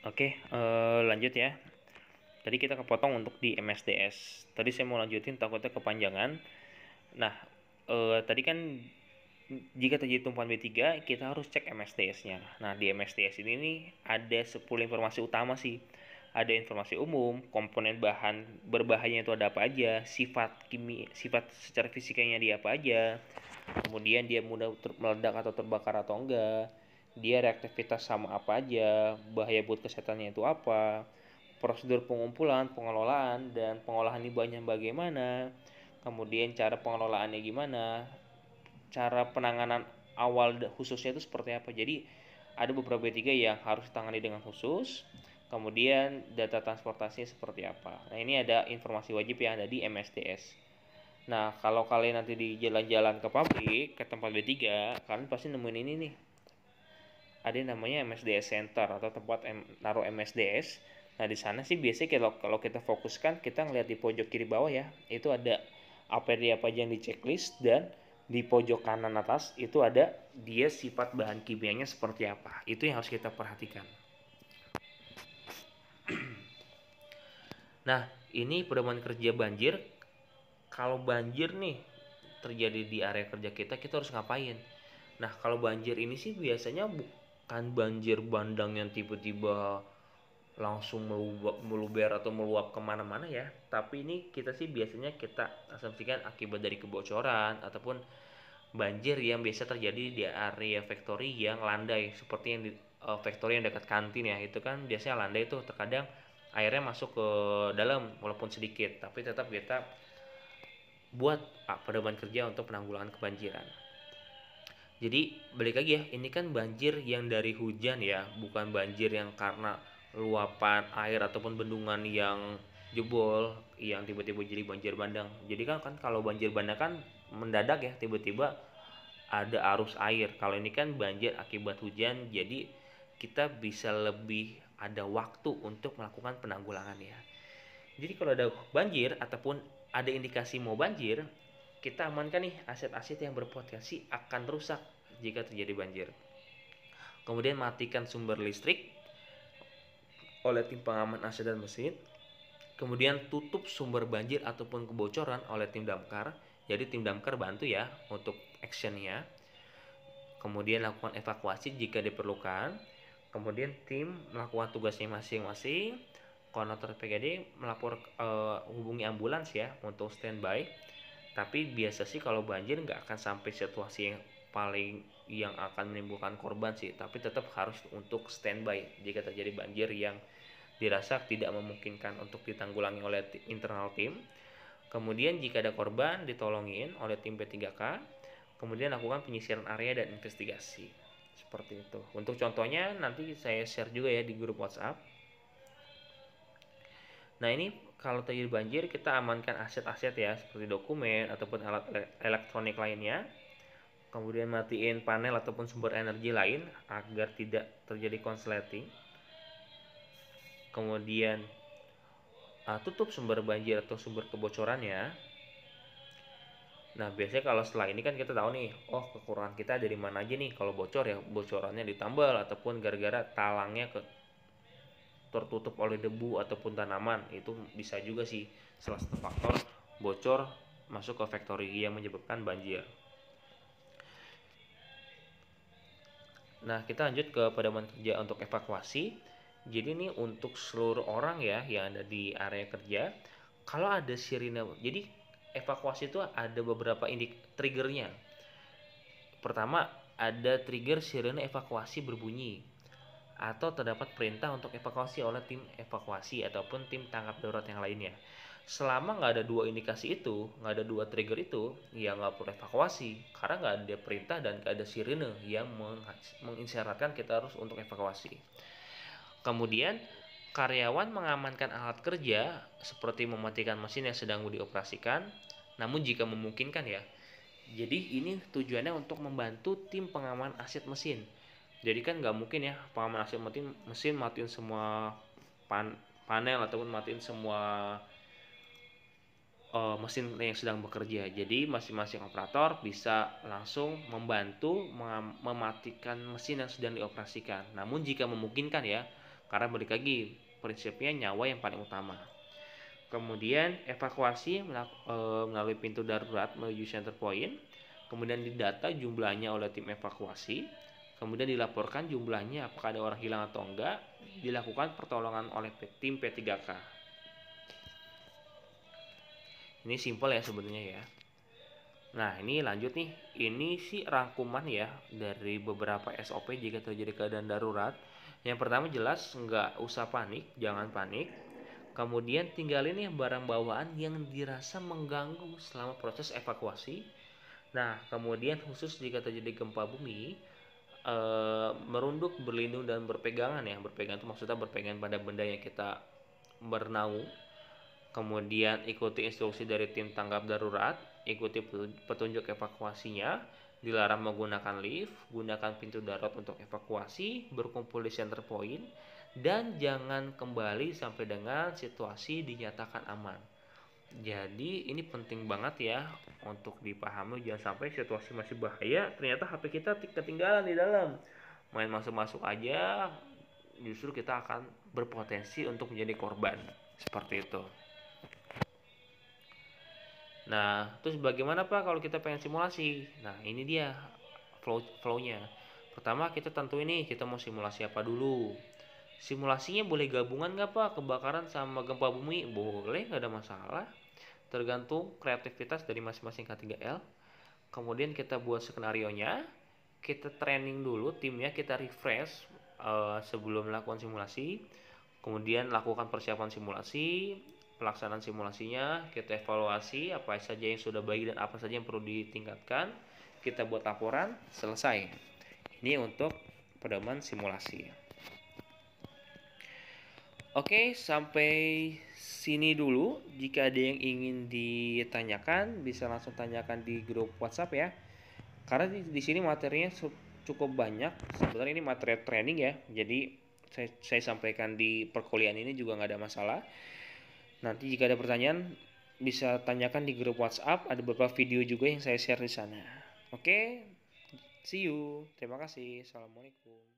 Oke, lanjut ya. Tadi kita kepotong untuk di MSDS. Tadi saya mau lanjutin takutnya kepanjangan. Nah, tadi kan jika terjadi tumpahan B3, kita harus cek MSDS-nya. Nah, di MSDS ini nih ada 10 informasi utama sih. Ada informasi umum, komponen bahan berbahayanya itu ada apa aja, sifat secara fisikanya dia apa aja, kemudian dia mudah meledak atau terbakar atau enggak, dia reaktivitas sama apa aja, bahaya buat kesehatannya itu apa, prosedur pengumpulan, pengelolaan, dan pengolahan limbahnya bagaimana, kemudian cara pengelolaannya gimana, cara penanganan awal khususnya itu seperti apa. Jadi ada beberapa B3 yang harus ditangani dengan khusus, kemudian data transportasinya seperti apa. Nah, ini ada informasi wajib yang ada di MSDS. Nah, kalau kalian nanti di jalan-jalan ke pabrik, ke tempat B3, kalian pasti nemuin ini nih. Ada yang namanya MSDS Center atau tempat naruh MSDS. Nah, di sana sih biasanya kalau kita fokuskan, kita ngeliat di pojok kiri bawah ya, itu ada apa aja yang di checklist, dan di pojok kanan atas itu ada dia sifat bahan kimianya seperti apa. Itu yang harus kita perhatikan. Nah, ini pedoman kerja banjir. Kalau banjir nih terjadi di area kerja kita harus ngapain? Nah, kalau banjir ini sih biasanya bukan banjir bandang yang tiba-tiba langsung meluber atau meluap kemana-mana ya. Tapi ini kita asumsikan akibat dari kebocoran ataupun banjir yang biasa terjadi di area factory yang landai, seperti yang di factory yang dekat kantin ya. Itu kan biasanya landai tuh, terkadang airnya masuk ke dalam walaupun sedikit, tapi tetap kita buat pedoman kerja untuk penanggulangan kebanjiran. Jadi balik lagi ya, ini kan banjir yang dari hujan ya, bukan banjir yang karena luapan air ataupun bendungan yang jebol yang tiba-tiba jadi banjir bandang. Jadi kan kalau banjir bandang kan mendadak ya, tiba-tiba ada arus air. Kalau ini kan banjir akibat hujan, jadi kita bisa lebih ada waktu untuk melakukan penanggulangan ya. Jadi kalau ada banjir ataupun ada indikasi mau banjir, kita amankan nih aset-aset yang berpotensi akan rusak jika terjadi banjir. Kemudian matikan sumber listrik oleh tim pengaman aset dan mesin. Kemudian tutup sumber banjir ataupun kebocoran oleh tim damkar. Jadi tim damkar bantu ya untuk actionnya. Kemudian lakukan evakuasi jika diperlukan. Kemudian tim melakukan tugasnya masing-masing. Koordinator PGD hubungi ambulans ya untuk standby. Tapi biasa sih kalau banjir nggak akan sampai situasi yang akan menimbulkan korban sih, tapi tetap harus untuk standby jika terjadi banjir yang dirasa tidak memungkinkan untuk ditanggulangi oleh internal tim. Kemudian jika ada korban ditolongin oleh tim P3K, kemudian lakukan penyisiran area dan investigasi. Seperti itu. Untuk contohnya nanti saya share juga ya di grup WhatsApp. Nah, ini kalau terjadi banjir kita amankan aset-aset ya, seperti dokumen ataupun alat elektronik lainnya. Kemudian matiin panel ataupun sumber energi lain agar tidak terjadi konsleting. Kemudian tutup sumber banjir atau sumber kebocorannya. Nah, biasanya kalau setelah ini kan kita tahu nih, oh kekurangan kita dari mana aja nih. Kalau bocor ya bocorannya ditambal ataupun gara-gara talangnya tertutup oleh debu ataupun tanaman. Itu bisa juga sih salah satu faktor bocor masuk ke factory yang menyebabkan banjir. Nah, kita lanjut ke pedoman kerja untuk evakuasi. Jadi ini untuk seluruh orang ya yang ada di area kerja. Kalau ada sirine, jadi evakuasi itu ada beberapa triggernya. Pertama, ada trigger sirine evakuasi berbunyi atau terdapat perintah untuk evakuasi oleh tim evakuasi ataupun tim tanggap darurat yang lainnya. Selama nggak ada dua indikasi itu, nggak ada dua trigger itu, ya nggak perlu evakuasi karena nggak ada perintah dan nggak ada sirine yang mengisyaratkan kita harus untuk evakuasi. Kemudian karyawan mengamankan alat kerja seperti mematikan mesin yang sedang dioperasikan, namun jika memungkinkan ya. Jadi ini tujuannya untuk membantu tim pengaman aset mesin. Jadi kan nggak mungkin ya pengaman aset mesin matiin semua panel ataupun matiin semua mesin yang sedang bekerja. Jadi masing-masing operator bisa langsung membantu mematikan mesin yang sedang dioperasikan. Namun jika memungkinkan ya, karena balik lagi prinsipnya nyawa yang paling utama. Kemudian evakuasi melalui pintu darurat menuju center point, kemudian didata jumlahnya oleh tim evakuasi, kemudian dilaporkan jumlahnya apakah ada orang hilang atau enggak, dilakukan pertolongan oleh tim P3K. Ini simpel ya sebenarnya ya. Nah, ini lanjut nih. Ini sih rangkuman ya dari beberapa SOP jika terjadi keadaan darurat. Yang pertama jelas nggak usah panik, jangan panik. Kemudian tinggalin nih barang bawaan yang dirasa mengganggu selama proses evakuasi. Nah, kemudian khusus jika terjadi gempa bumi, merunduk, berlindung, dan berpegangan ya. Berpegang itu maksudnya berpegang pada benda yang kita bernaung. Kemudian ikuti instruksi dari tim tanggap darurat, ikuti petunjuk evakuasinya, dilarang menggunakan lift, gunakan pintu darurat untuk evakuasi, berkumpul di center point, dan jangan kembali sampai dengan situasi dinyatakan aman. Jadi ini penting banget ya untuk dipahami, jangan sampai situasi masih bahaya ternyata HP kita ketinggalan di dalam. Main masuk-masuk aja, justru kita akan berpotensi untuk menjadi korban. Seperti itu. Nah, terus bagaimana Pak kalau kita pengen simulasi? Nah, ini dia flow-nya. Pertama kita tentu ini kita mau simulasi apa dulu. Simulasinya boleh gabungan nggak Pak? Kebakaran sama gempa bumi? Boleh, nggak ada masalah. Tergantung kreativitas dari masing-masing K3L. Kemudian kita buat skenario-nya. Kita training dulu timnya, kita refresh sebelum melakukan simulasi. Kemudian lakukan persiapan simulasi, pelaksanaan simulasinya, kita evaluasi apa saja yang sudah baik dan apa saja yang perlu ditingkatkan. Kita buat laporan, selesai. Ini untuk pedoman simulasi. Oke, sampai sini dulu. Jika ada yang ingin ditanyakan, bisa langsung tanyakan di grup WhatsApp ya. Karena di sini materinya cukup banyak. Sebenarnya ini materi training ya. Jadi saya sampaikan di perkuliahan ini juga nggak ada masalah. Nanti jika ada pertanyaan bisa tanyakan di grup WhatsApp. Ada beberapa video juga yang saya share di sana. Oke, see you. Terima kasih. Assalamualaikum.